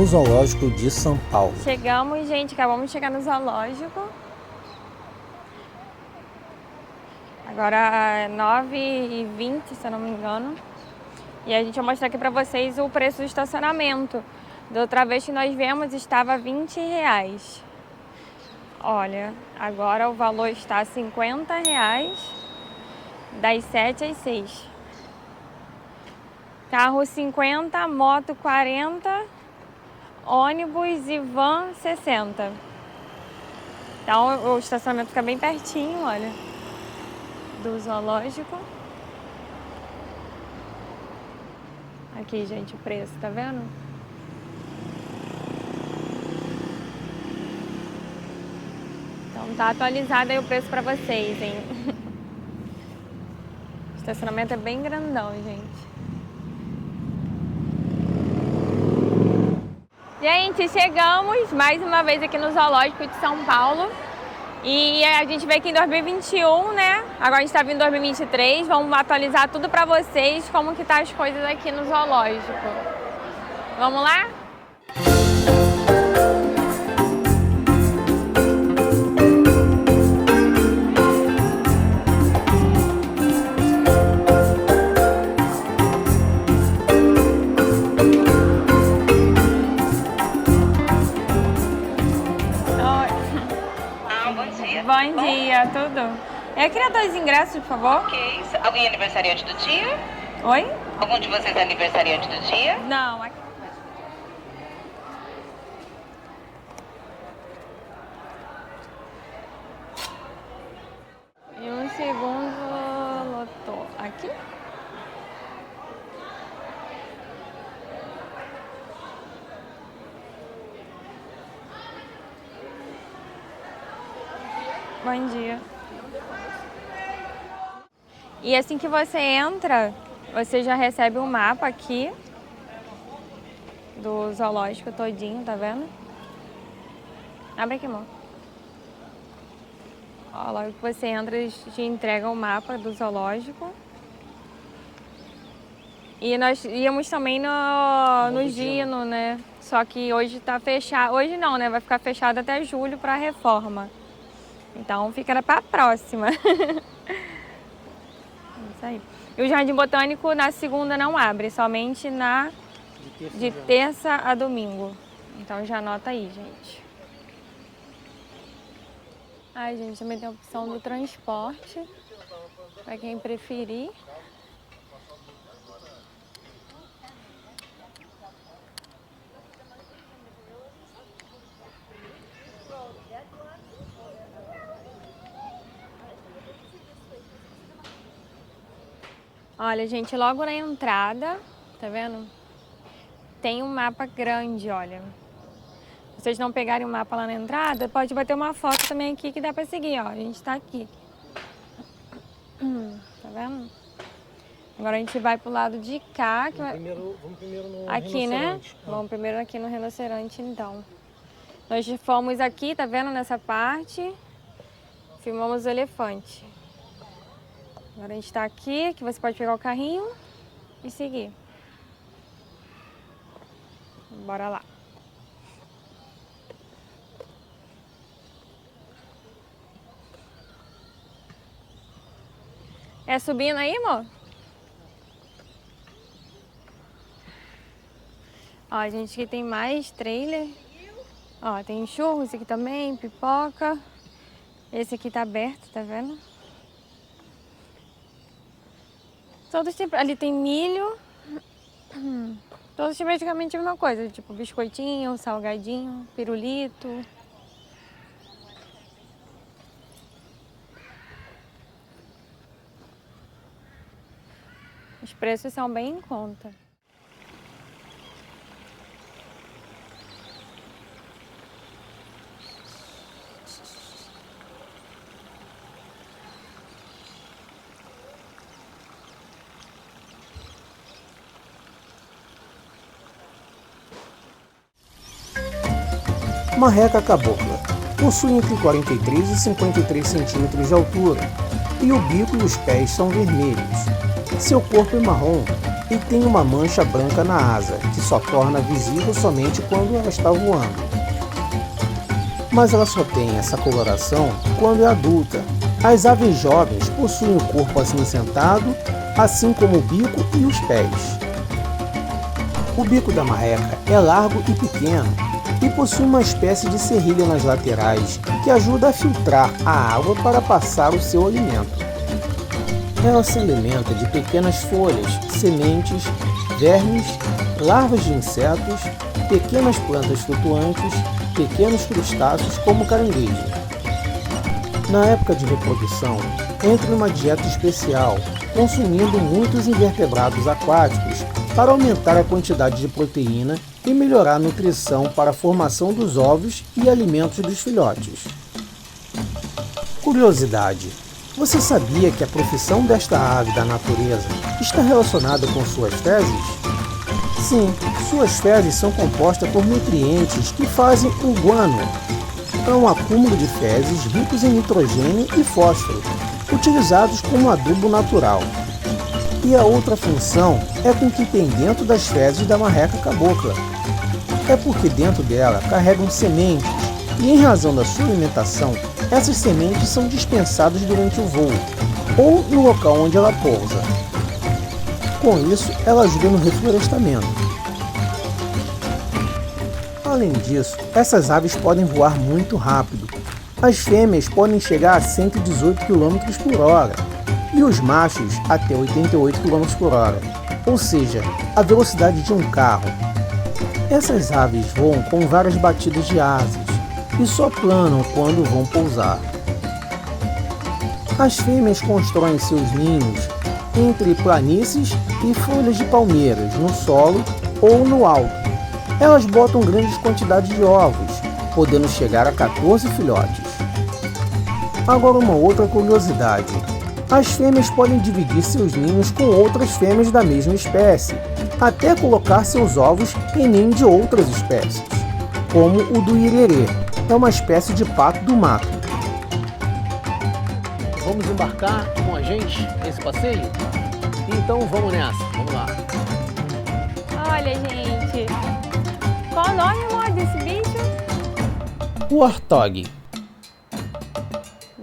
no Zoológico de São Paulo. Chegamos, gente, acabamos de chegar no zoológico. Agora é 9h20, se eu não me engano. E a gente vai mostrar aqui pra vocês o preço do estacionamento. Da outra vez que nós viemos estava R$20. Olha, agora o valor está R$50, das 7 às 6. Carro 50, moto 40, ônibus e van 60. Então o estacionamento fica bem pertinho, olha, do zoológico. Aqui, gente, o preço, tá vendo? Então tá atualizado aí o preço pra vocês, hein? O estacionamento é bem grandão, gente. Gente, chegamos mais uma vez aqui no Zoológico de São Paulo. E a gente veio aqui em 2021, né? Agora a gente tá vindo em 2023. Vamos atualizar tudo pra vocês, como que tá as coisas aqui no zoológico. Vamos lá? Bom dia, tudo? Eu queria 2 ingressos, por favor. Ok. Alguém é aniversariante do dia? Oi? Algum de vocês é aniversariante do dia? Não, aqui. E um segundo lotou. Aqui? Bom dia. E assim que você entra, você já recebe um mapa aqui do zoológico todinho, tá vendo? Abre aqui, amor. Ó, logo que você entra, eles te entregam o mapa do zoológico. E nós íamos também no Gino, né? Só que hoje tá fechado. Hoje não, né? Vai ficar fechado até julho para reforma. Então fica para a próxima. Isso aí. E o Jardim Botânico na segunda não abre, somente de terça a domingo. Então já anota aí, gente. Ai, gente, também tem a opção do transporte, para quem preferir. Olha, gente, logo na entrada, tá vendo? Tem um mapa grande, olha. Se vocês não pegarem o mapa lá na entrada, pode bater uma foto também aqui que dá pra seguir, ó. A gente tá aqui. Tá vendo? Agora a gente vai pro lado de cá. Que Vamos primeiro no aqui, né? rinoceronte. Vamos primeiro aqui no rinoceronte, então. Nós fomos aqui, tá vendo? Nessa parte. Filmamos o elefante. Agora a gente tá aqui, que você pode pegar o carrinho e seguir. Bora lá. É subindo aí, amor? Ó, gente, aqui tem mais trailer. Ó, tem churros aqui também, pipoca. Esse aqui tá aberto, tá vendo? Todos tipos, ali tem milho. Todos praticamente a mesma coisa, tipo biscoitinho, salgadinho, pirulito. Os preços são bem em conta. Marreca cabocla. Possui entre 43 e 53 centímetros de altura e o bico e os pés são vermelhos. Seu corpo é marrom e tem uma mancha branca na asa, que só torna visível somente quando ela está voando. Mas ela só tem essa coloração quando é adulta. As aves jovens possuem o corpo acinzentado, assim como o bico e os pés. O bico da marreca é largo e pequeno e possui uma espécie de serrilha nas laterais que ajuda a filtrar a água para passar o seu alimento. Ela se alimenta de pequenas folhas, sementes, vermes, larvas de insetos, pequenas plantas flutuantes, pequenos crustáceos como caranguejo. Na época de reprodução, entra em uma dieta especial, consumindo muitos invertebrados aquáticos para aumentar a quantidade de proteína e melhorar a nutrição para a formação dos ovos e alimentos dos filhotes. Curiosidade: você sabia que a profissão desta ave da natureza está relacionada com suas fezes? Sim, suas fezes são compostas por nutrientes que fazem o guano. É um acúmulo de fezes ricos em nitrogênio e fósforo, utilizados como adubo natural. E a outra função é com que tem dentro das fezes da marreca cabocla. É porque dentro dela carregam sementes e, em razão da sua alimentação, essas sementes são dispensadas durante o voo ou no local onde ela pousa. Com isso, ela ajuda no reflorestamento. Além disso, essas aves podem voar muito rápido. As fêmeas podem chegar a 118 km por hora e os machos até 88 km por hora, ou seja, a velocidade de um carro. Essas aves voam com várias batidas de asas e só planam quando vão pousar. As fêmeas constroem seus ninhos entre planícies e folhas de palmeiras, no solo ou no alto. Elas botam grandes quantidades de ovos, podendo chegar a 14 filhotes. Agora uma outra curiosidade. As fêmeas podem dividir seus ninhos com outras fêmeas da mesma espécie, até colocar seus ovos em ninho de outras espécies, como o do irerê, é uma espécie de pato do mato. Vamos embarcar com a gente nesse passeio? Então vamos nessa, vamos lá. Olha, gente, qual o nome, amor, desse bicho? O warthog.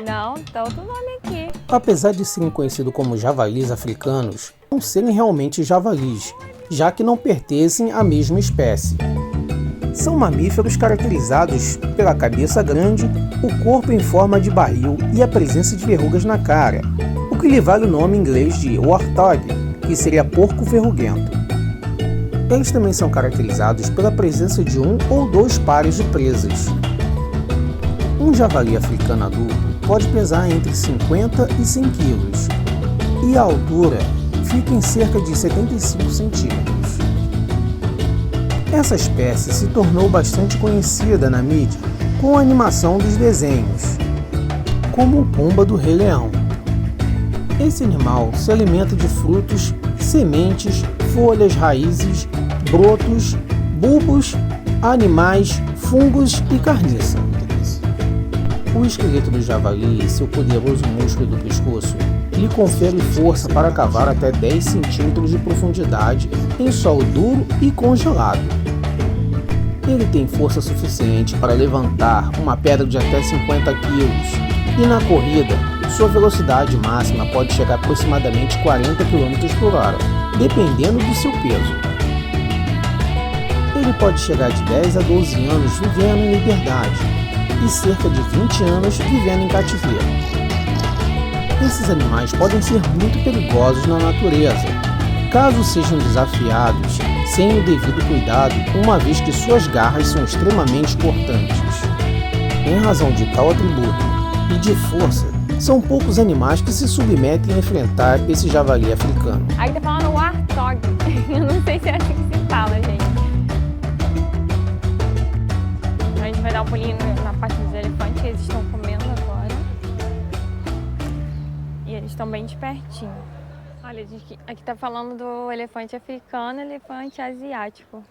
Não, tá outro nome aqui. Apesar de serem conhecidos como javalis africanos, não serem realmente javalis, já que não pertencem à mesma espécie. São mamíferos caracterizados pela cabeça grande, o corpo em forma de barril e a presença de verrugas na cara, o que lhe vale o nome inglês de warthog, que seria porco verruguento. Eles também são caracterizados pela presença de um ou dois pares de presas. Um javali africano adulto pode pesar entre 50 e 100 quilos, e a altura fica em cerca de 75 centímetros. Essa espécie se tornou bastante conhecida na mídia com a animação dos desenhos, como o Pumba do Rei Leão. Esse animal se alimenta de frutos, sementes, folhas, raízes, brotos, bulbos, animais, fungos e carniça. O esqueleto do javali e seu poderoso músculo do pescoço lhe confere força para cavar até 10 centímetros de profundidade em solo duro e congelado. Ele tem força suficiente para levantar uma pedra de até 50 kg e na corrida, sua velocidade máxima pode chegar a aproximadamente 40 km por hora, dependendo do seu peso. Ele pode chegar de 10 a 12 anos vivendo em liberdade e cerca de 20 anos vivendo em cativeiro. Esses animais podem ser muito perigosos na natureza, caso sejam desafiados sem o devido cuidado, uma vez que suas garras são extremamente cortantes. Em razão de tal atributo e de força, são poucos animais que se submetem a enfrentar esse javali africano. Aí tá falando warthog. Eu não sei se é assim que se fala, gente. A gente vai dar um pulinho na parte dos elefantes, que eles estão comendo agora. E eles estão bem de pertinho. Olha, aqui tá falando do elefante africano e elefante asiático.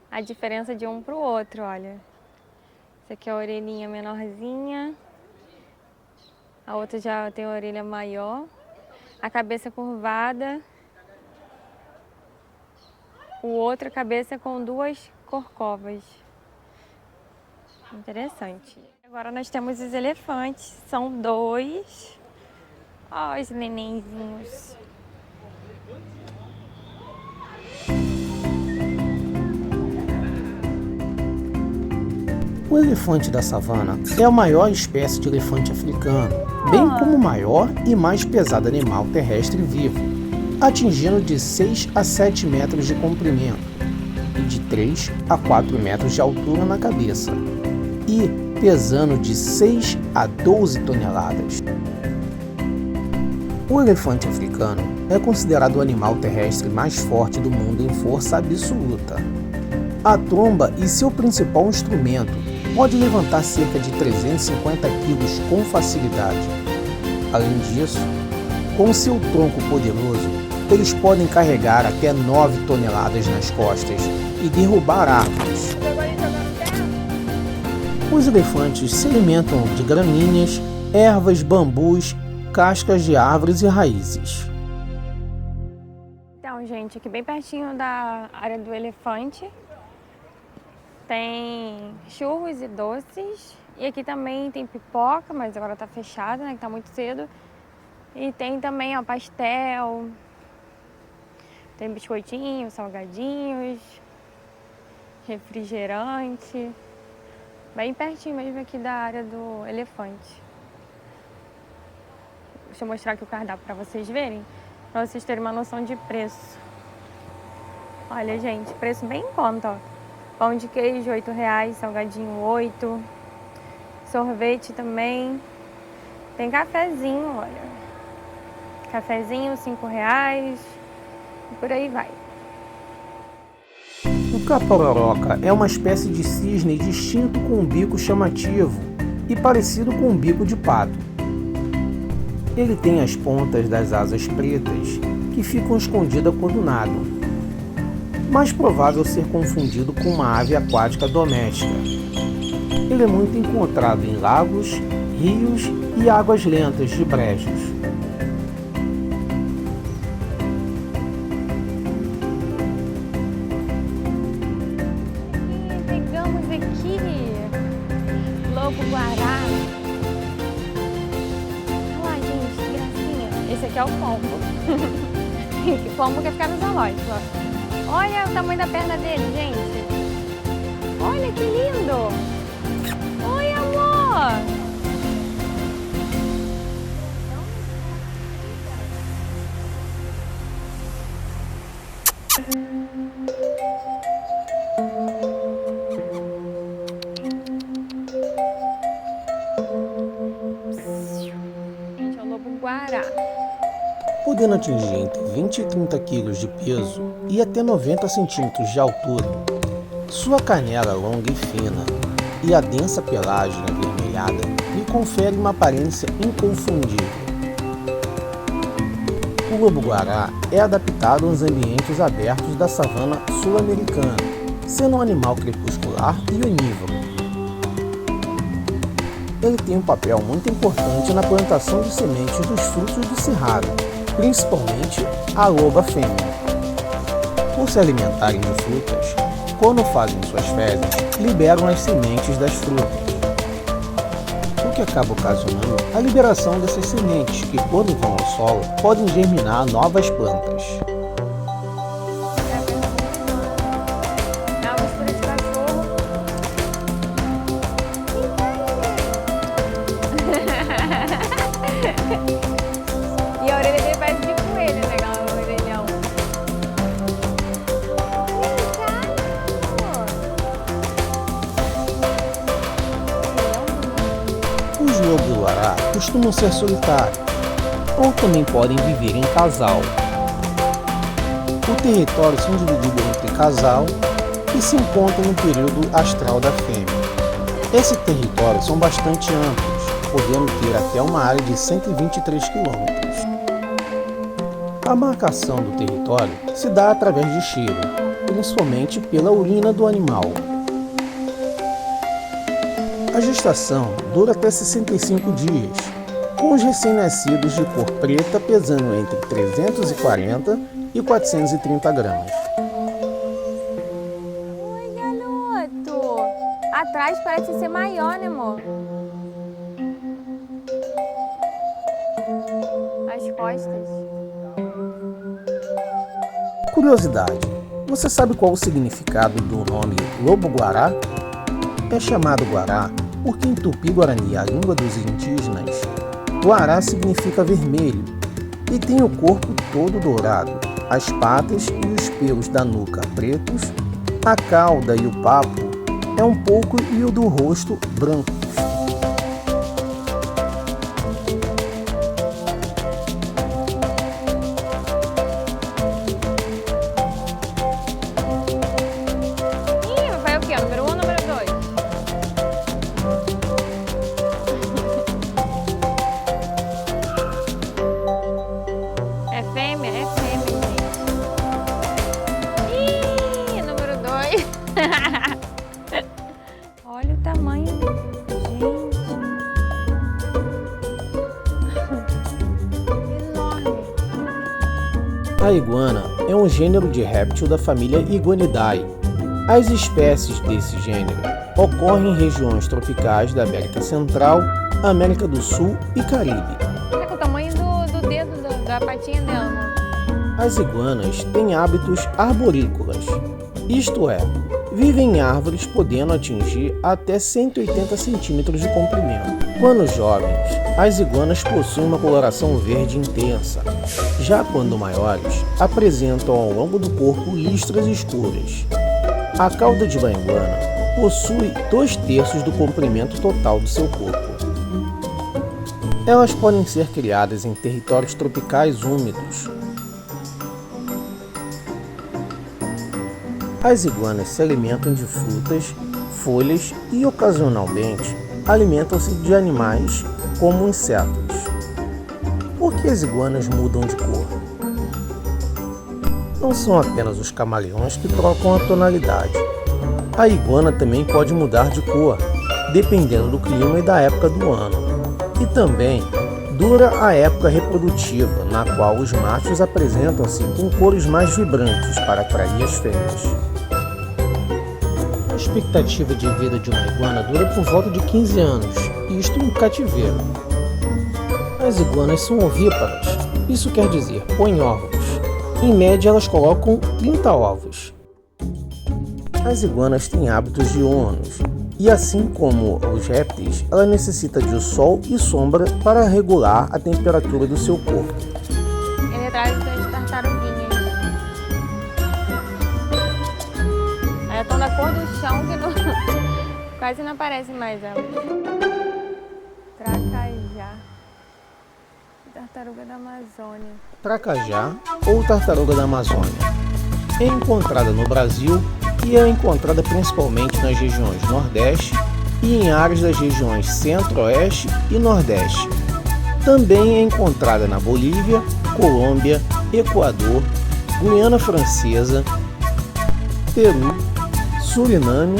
A diferença de um pro outro, olha. Esse aqui é a orelhinha menorzinha. A outra já tem a orelha maior. A cabeça curvada. o outro cabeça com 2 corcovas. Interessante. Agora nós temos os elefantes, são 2. Ó, os nenenzinhos. O elefante da savana é a maior espécie de elefante africano, bem como o maior e mais pesado animal terrestre vivo, atingindo de 6 a 7 metros de comprimento e de 3 a 4 metros de altura na cabeça, e pesando de 6 a 12 toneladas. O elefante africano é considerado o animal terrestre mais forte do mundo em força absoluta. A tromba e seu principal instrumento pode levantar cerca de 350 quilos com facilidade. Além disso, com seu tronco poderoso, eles podem carregar até 9 toneladas nas costas e derrubar árvores. Os elefantes se alimentam de gramíneas, ervas, bambus, cascas de árvores e raízes. Então, gente, aqui bem pertinho da área do elefante, tem churros e doces. E aqui também tem pipoca, mas agora tá fechado, né, que tá muito cedo. E tem também, ó, pastel, tem biscoitinhos, salgadinhos, refrigerante. Bem pertinho mesmo aqui da área do elefante. Deixa eu mostrar aqui o cardápio para vocês verem, para vocês terem uma noção de preço. Olha, gente, preço bem em conta, ó. Pão de queijo, R$8, salgadinho 8, sorvete também. Tem cafezinho, olha. Cafezinho, R$5, e por aí vai. O capororoca é uma espécie de cisne distinto com um bico chamativo e parecido com um bico de pato. Ele tem as pontas das asas pretas que ficam escondidas quando nadam. Mais provável ser confundido com uma ave aquática doméstica. Ele é muito encontrado em lagos, rios e águas lentas de brejos. E pegamos aqui lobo-guará. Olha lá, gente, que gracinha. Esse aqui é o pombo. O pombo quer ficar no zoológico, ó. Olha o tamanho da perna dele, gente. Olha que lindo. Oi, amor. Gente, é o lobo-guará. Podendo atingir entre 20 e 30 kg de peso e até 90 centímetros de altura. Sua canela longa e fina e a densa pelagem avermelhada lhe confere uma aparência inconfundível. O lobo-guará é adaptado aos ambientes abertos da savana sul-americana, sendo um animal crepuscular e onívoro. Ele tem um papel muito importante na plantação de sementes dos frutos do cerrado, principalmente a loba fêmea. Por se alimentarem de frutas, quando fazem suas fezes, liberam as sementes das frutas, o que acaba ocasionando a liberação dessas sementes que, quando vão ao solo, podem germinar novas plantas. É uma mistura de cachorro. E a orelha dele parece de coelho, né? O orelhão. Os lobo-guará costumam ser solitários, ou também podem viver em casal. O território são divididos entre casal e se encontram no período astral da fêmea. Esses territórios são bastante amplos, podendo ter até uma área de 123 km. A marcação do território se dá através de cheiro, principalmente pela urina do animal. A gestação dura até 65 dias, com os recém-nascidos de cor preta pesando entre 340 e 430 gramas. trás parece ser maior, né, amor? As costas. Curiosidade: você sabe qual o significado do nome lobo-guará? É chamado guará porque em tupi-guarani, a língua dos indígenas, guará significa vermelho e tem o corpo todo dourado, as patas e os pelos da nuca pretos, a cauda e o papo é um pouco e o do rosto brancos. Vai o quê? Número 1 ou número 2? É fêmea? É fêmea, gente. Ih, número 2. Olha o tamanho, gente. Enorme. A iguana é um gênero de réptil da família Iguanidae. As espécies desse gênero ocorrem em regiões tropicais da América Central, América do Sul e Caribe. Olha com o tamanho do dedo da patinha dela, amor. As iguanas têm hábitos arborícolas, isto é, vivem em árvores podendo atingir até 180 centímetros de comprimento. Quando jovens, as iguanas possuem uma coloração verde intensa, já quando maiores, apresentam ao longo do corpo listras escuras. A cauda de uma iguana possui 2/3 do comprimento total do seu corpo. Elas podem ser criadas em territórios tropicais úmidos. As iguanas se alimentam de frutas, folhas e, ocasionalmente, alimentam-se de animais como insetos. Por que as iguanas mudam de cor? Não são apenas os camaleões que trocam a tonalidade. A iguana também pode mudar de cor, dependendo do clima e da época do ano. E também dura a época reprodutiva, na qual os machos apresentam-se com cores mais vibrantes para atrair as fêmeas. A expectativa de vida de uma iguana dura por volta de 15 anos, isto em cativeiro. As iguanas são ovíparas, isso quer dizer, põem ovos. Em média, elas colocam 30 ovos. As iguanas têm hábitos diurnos e, assim como os répteis, ela necessita de sol e sombra para regular a temperatura do seu corpo. Ele traz das tartaruguinhas. Aí estão da cor do chão que não... quase não aparece mais elas. Tracajá. Tartaruga da Amazônia. Tracajá ou tartaruga da Amazônia é encontrada no Brasil e é encontrada principalmente nas regiões Nordeste e em áreas das regiões Centro-Oeste e Nordeste. Também é encontrada na Bolívia, Colômbia, Equador, Guiana Francesa, Peru, Suriname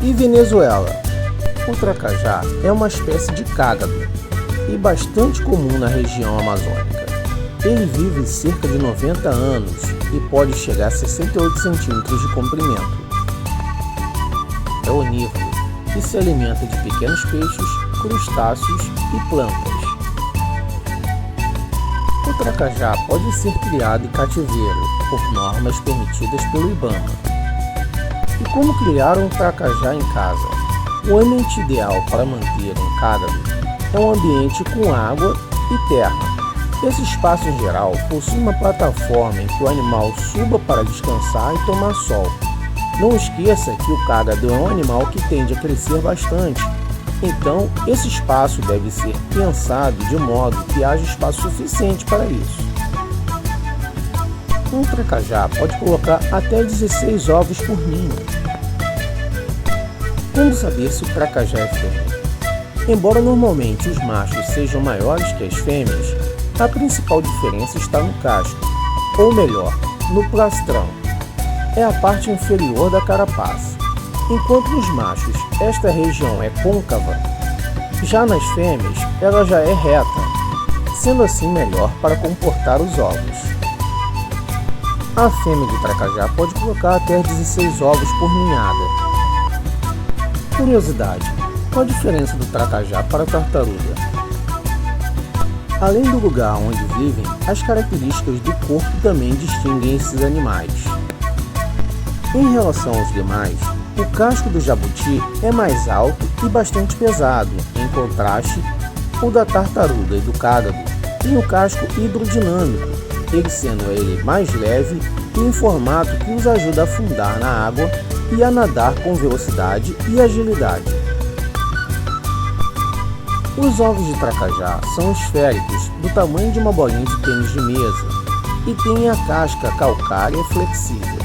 e Venezuela. O tracajá é uma espécie de cágado e bastante comum na região amazônica. Ele vive cerca de 90 anos e pode chegar a 68 centímetros de comprimento. É onívoro e se alimenta de pequenos peixes, crustáceos e plantas. O tracajá pode ser criado em cativeiro, por normas permitidas pelo IBAMA. E como criar um tracajá em casa? O ambiente ideal para manter um cágado é um ambiente com água e terra. Esse espaço em geral possui uma plataforma em que o animal suba para descansar e tomar sol. Não esqueça que o cágado é um animal que tende a crescer bastante, então esse espaço deve ser pensado de modo que haja espaço suficiente para isso. Um tracajá pode colocar até 16 ovos por ninho. Como saber se o tracajá é fêmea? Embora normalmente os machos sejam maiores que as fêmeas, a principal diferença está no casco, ou melhor, no plastrão. É a parte inferior da carapaça. Enquanto nos machos esta região é côncava, já nas fêmeas ela já é reta, sendo assim melhor para comportar os ovos. A fêmea de tracajá pode colocar até 16 ovos por ninhada. Curiosidade: qual a diferença do tracajá para a tartaruga? Além do lugar onde vivem, as características do corpo também distinguem esses animais. Em relação aos demais, o casco do jabuti é mais alto e bastante pesado, em contraste, o da tartaruga e do cágado tem o casco hidrodinâmico, ele sendo ele mais leve e em formato que os ajuda a afundar na água e a nadar com velocidade e agilidade. Os ovos de tracajá são esféricos, do tamanho de uma bolinha de tênis de mesa, e têm a casca calcária flexível.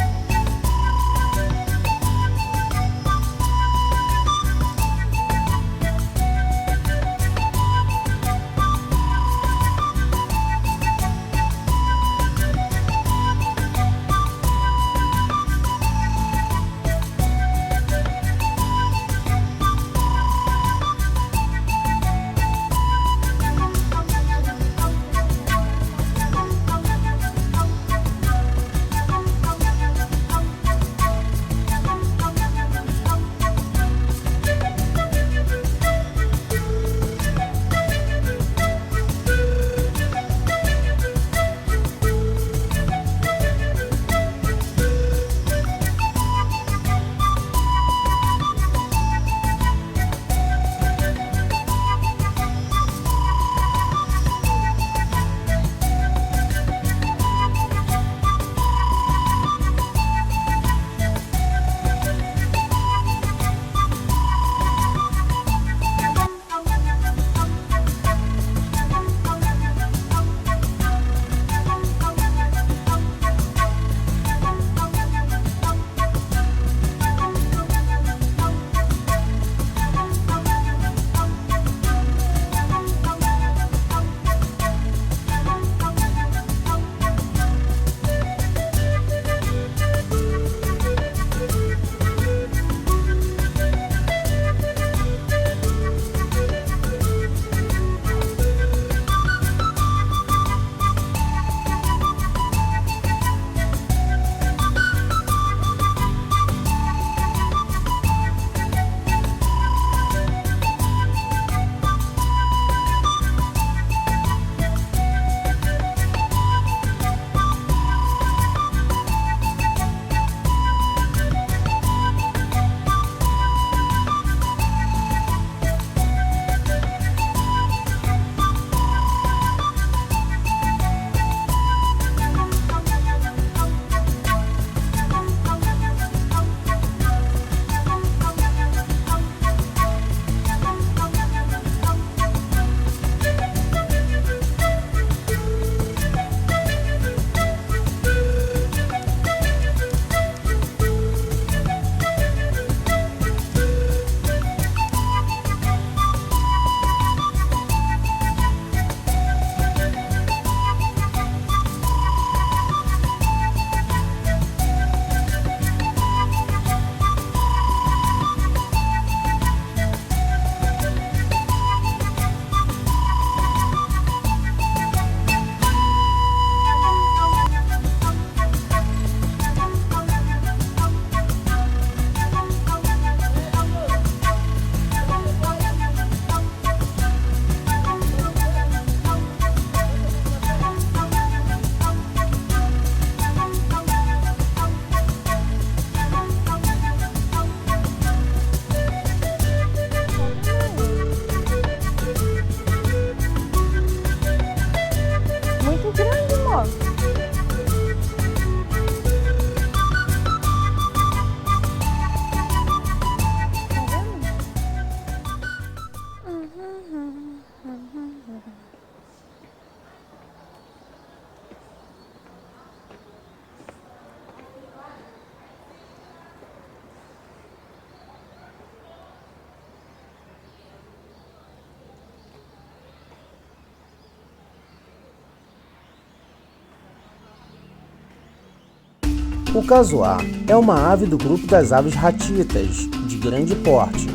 O casuá é uma ave do grupo das aves ratitas, de grande porte.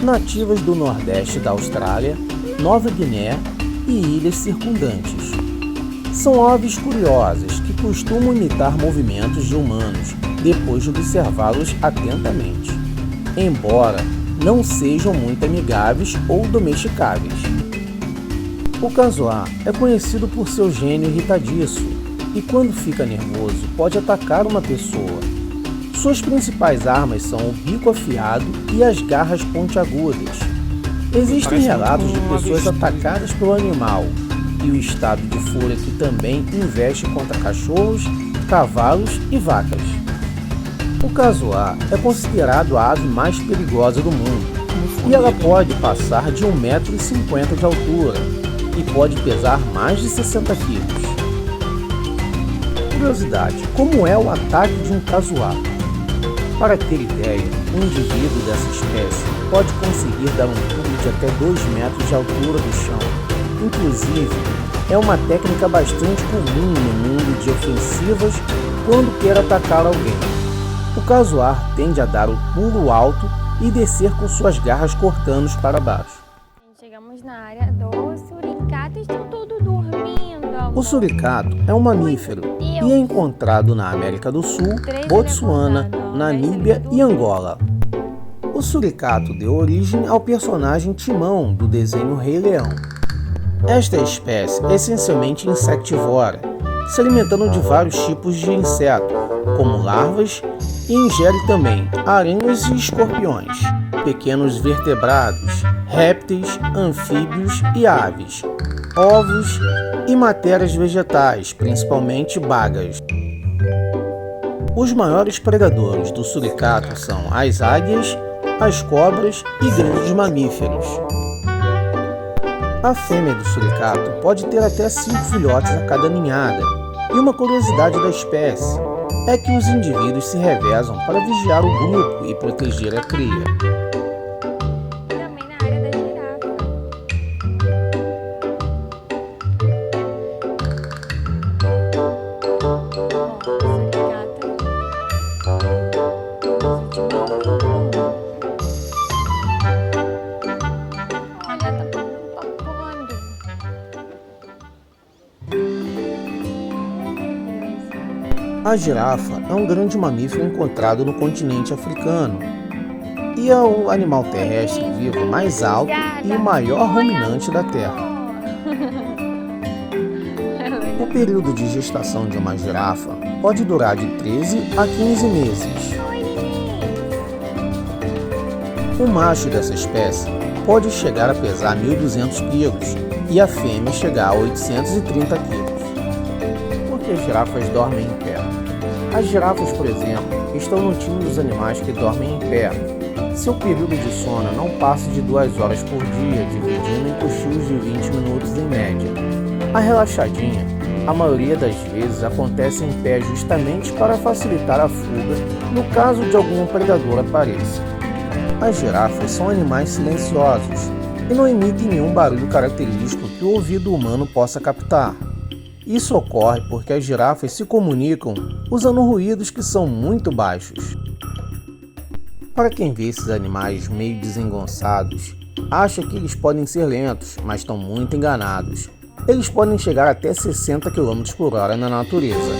Nativas do nordeste da Austrália, Nova Guiné e ilhas circundantes. São aves curiosas que costumam imitar movimentos de humanos depois de observá-los atentamente. embora não sejam muito amigáveis ou domesticáveis. O casuar é conhecido por seu gênio irritadiço e, quando fica nervoso, pode atacar uma pessoa. Suas principais armas são o bico afiado e as garras pontiagudas. Existem relatos de pessoas atacadas pelo animal e o estado de fúria que também investe contra cachorros, cavalos e vacas. O casuar é considerado a ave mais perigosa do mundo e ela pode passar de 1,50 m de altura e pode pesar mais de 60 kg. Curiosidade: como é o ataque de um casuar? Para ter ideia, um indivíduo dessa espécie pode conseguir dar um pulo de até 2 metros de altura do chão. Inclusive, é uma técnica bastante comum no mundo de ofensivas quando quer atacar alguém. O casuar tende a dar o pulo alto e descer com suas garras cortantes para baixo. Chegamos na área do suricato e estão todos dormindo. O suricato é um mamífero e é encontrado na América do Sul, Botsuana, Namíbia e Angola. O suricato deu origem ao personagem Timão do desenho Rei Leão. Esta espécie é essencialmente insectivora, se alimentando de vários tipos de insetos, como larvas, e ingere também aranhas e escorpiões, pequenos vertebrados, répteis, anfíbios e aves, ovos e matérias vegetais, principalmente bagas. Os maiores predadores do suricato são as águias, as cobras e grandes mamíferos. A fêmea do suricato pode ter até 5 filhotes a cada ninhada, e uma curiosidade da espécie é que os indivíduos se revezam para vigiar o grupo e proteger a cria. Também na área da girafa. Olha, tá papando. A girafa é um grande mamífero encontrado no continente africano e é o animal terrestre vivo mais alto e o maior ruminante da Terra. O período de gestação de uma girafa pode durar de 13 a 15 meses. O macho dessa espécie pode chegar a pesar 1.200 quilos e a fêmea chegar a 830 quilos. Por que as girafas dormem em pé? As girafas, por exemplo, estão no time dos animais que dormem em pé. Seu período de sono não passa de 2 horas por dia, dividindo em cochilos de 20 minutos em média. A relaxadinha, a maioria das vezes, acontece em pé justamente para facilitar a fuga no caso de algum predador apareça. As girafas são animais silenciosos e não emitem nenhum barulho característico que o ouvido humano possa captar. Isso ocorre porque as girafas se comunicam usando ruídos que são muito baixos. Para quem vê esses animais meio desengonçados, acha que eles podem ser lentos, mas estão muito enganados. Eles podem chegar até 60 km por hora na natureza.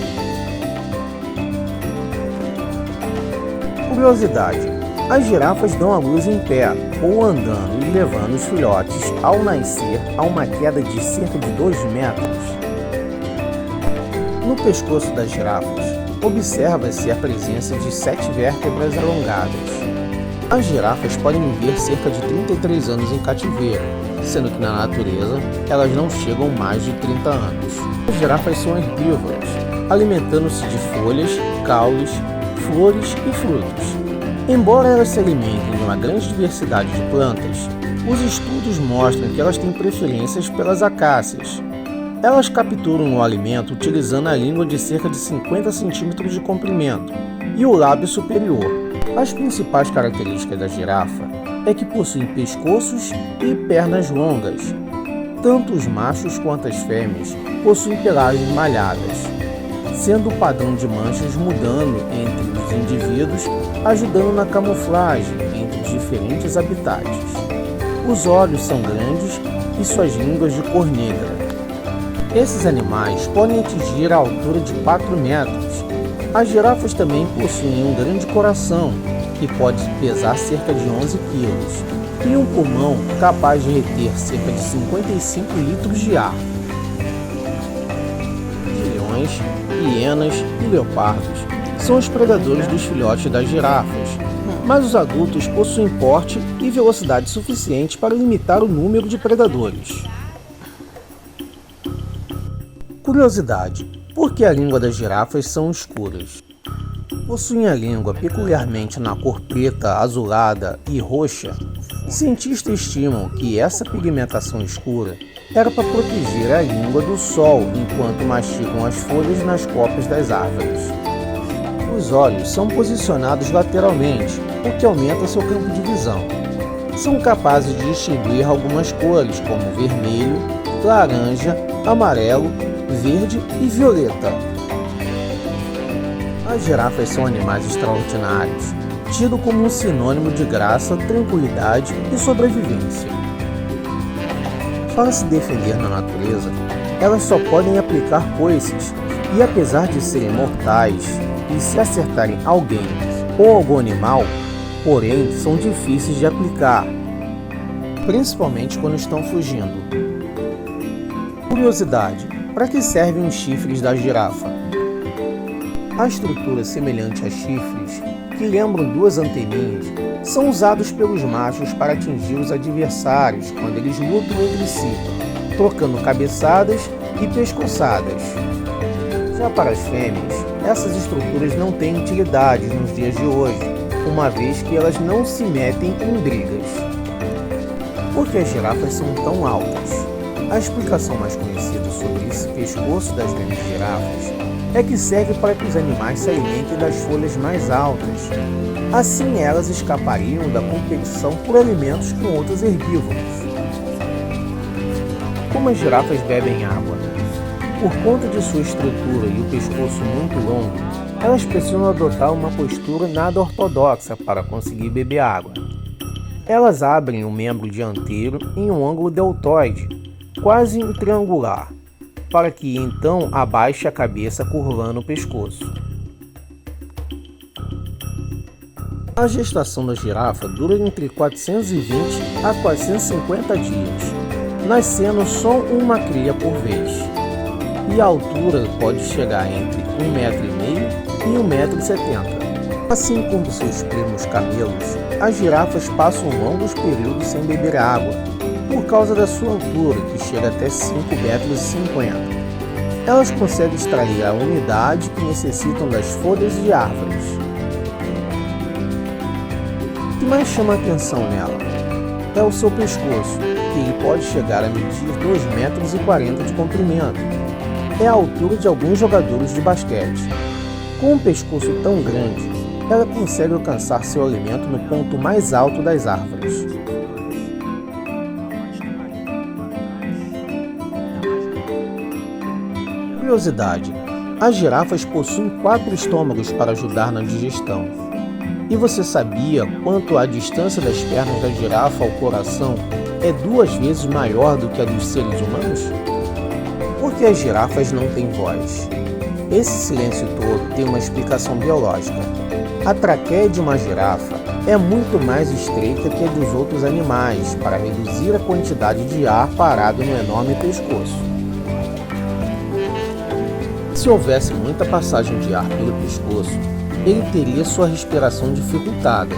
Curiosidade: as girafas dão à luz em pé ou andando e levando os filhotes ao nascer a uma queda de cerca de 2 metros. No pescoço das girafas, observa-se a presença de 7 vértebras alongadas. As girafas podem viver cerca de 33 anos em cativeiro, sendo que na natureza elas não chegam mais de 30 anos. As girafas são herbívoras, alimentando-se de folhas, caules, flores e frutos. Embora elas se alimentem de uma grande diversidade de plantas, os estudos mostram que elas têm preferências pelas acácias. Elas capturam o alimento utilizando a língua de cerca de 50 centímetros de comprimento e o lábio superior. As principais características da girafa é que possuem pescoços e pernas longas. Tanto os machos quanto as fêmeas possuem pelagens malhadas, sendo o padrão de manchas mudando entre os indivíduos, ajudando na camuflagem entre os diferentes habitats. Os olhos são grandes e suas línguas de cor negra. Esses animais podem atingir a altura de 4 metros. As girafas também possuem um grande coração que pode pesar cerca de 11 quilos, e um pulmão capaz de reter cerca de 55 litros de ar. Leões, hienas e leopardos são os predadores dos filhotes das girafas, mas os adultos possuem porte e velocidade suficiente para limitar o número de predadores. Curiosidade: por que a língua das girafas são escuras? Possuem a língua peculiarmente na cor preta, azulada e roxa. Cientistas estimam que essa pigmentação escura era para proteger a língua do sol enquanto mastigam as folhas nas copas das árvores. Os olhos são posicionados lateralmente, o que aumenta seu campo de visão. São capazes de distinguir algumas cores, como vermelho, laranja, amarelo, verde e violeta. As girafas são animais extraordinários, tido como um sinônimo de graça, tranquilidade e sobrevivência. Para se defender na natureza, elas só podem aplicar coices, e apesar de serem mortais e se acertarem alguém ou algum animal, porém são difíceis de aplicar, principalmente quando estão fugindo. Curiosidade: para que servem os chifres da girafa? A estrutura semelhante a chifres, que lembram duas anteninhas, são usados pelos machos para atingir os adversários quando eles lutam entre si, trocando cabeçadas e pescoçadas. Já para as fêmeas, essas estruturas não têm utilidade nos dias de hoje, uma vez que elas não se metem em brigas. Por que as girafas são tão altas? A explicação mais conhecida sobre esse pescoço das grandes girafas é que serve para que os animais se alimentem das folhas mais altas. Assim, elas escapariam da competição por alimentos com outros herbívoros. Como as girafas bebem água? Por conta de sua estrutura e o pescoço muito longo, elas precisam adotar uma postura nada ortodoxa para conseguir beber água. Elas abrem o membro dianteiro em um ângulo deltoide, quase triangular, para que então abaixe a cabeça curvando o pescoço. A gestação da girafa dura entre 420 a 450 dias, nascendo só uma cria por vez, e a altura pode chegar entre 1,5 m e 1,70 m. Assim como seus primos camelos, as girafas passam longos períodos sem beber água, por causa da sua altura, que chega até 5,50 m. Elas conseguem extrair a umidade que necessitam das folhas de árvores. O que mais chama a atenção nela é o seu pescoço, que ele pode chegar a medir 2,40 m de comprimento. É a altura de alguns jogadores de basquete. Com um pescoço tão grande, ela consegue alcançar seu alimento no ponto mais alto das árvores. Curiosidade: as girafas possuem 4 estômagos para ajudar na digestão. E você sabia quanto a distância das pernas da girafa ao coração é 2 vezes maior do que a dos seres humanos? Por que as girafas não têm voz? Esse silêncio todo tem uma explicação biológica. A traqueia de uma girafa é muito mais estreita que a dos outros animais para reduzir a quantidade de ar parado no enorme pescoço. Se houvesse muita passagem de ar pelo pescoço, ele teria sua respiração dificultada.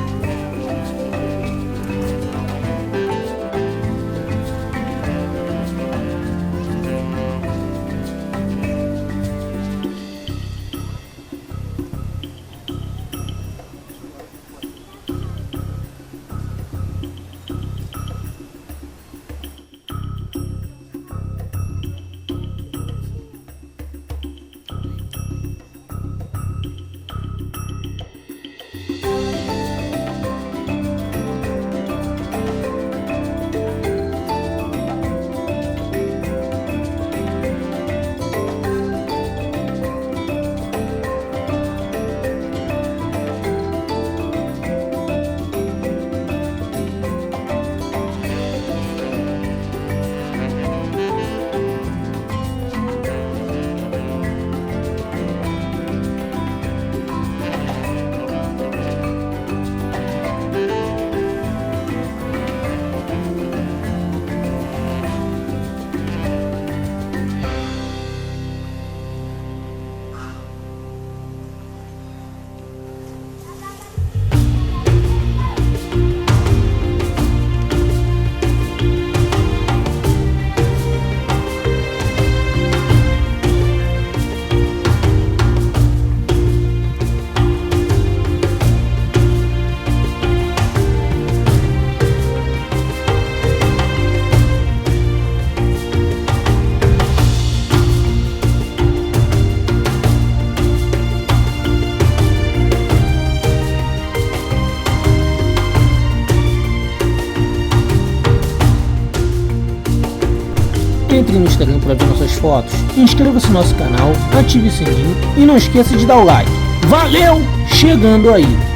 Entre no Instagram para ver nossas fotos, inscreva-se no nosso canal, ative o sininho e não esqueça de dar o like. Valeu! Chegando aí!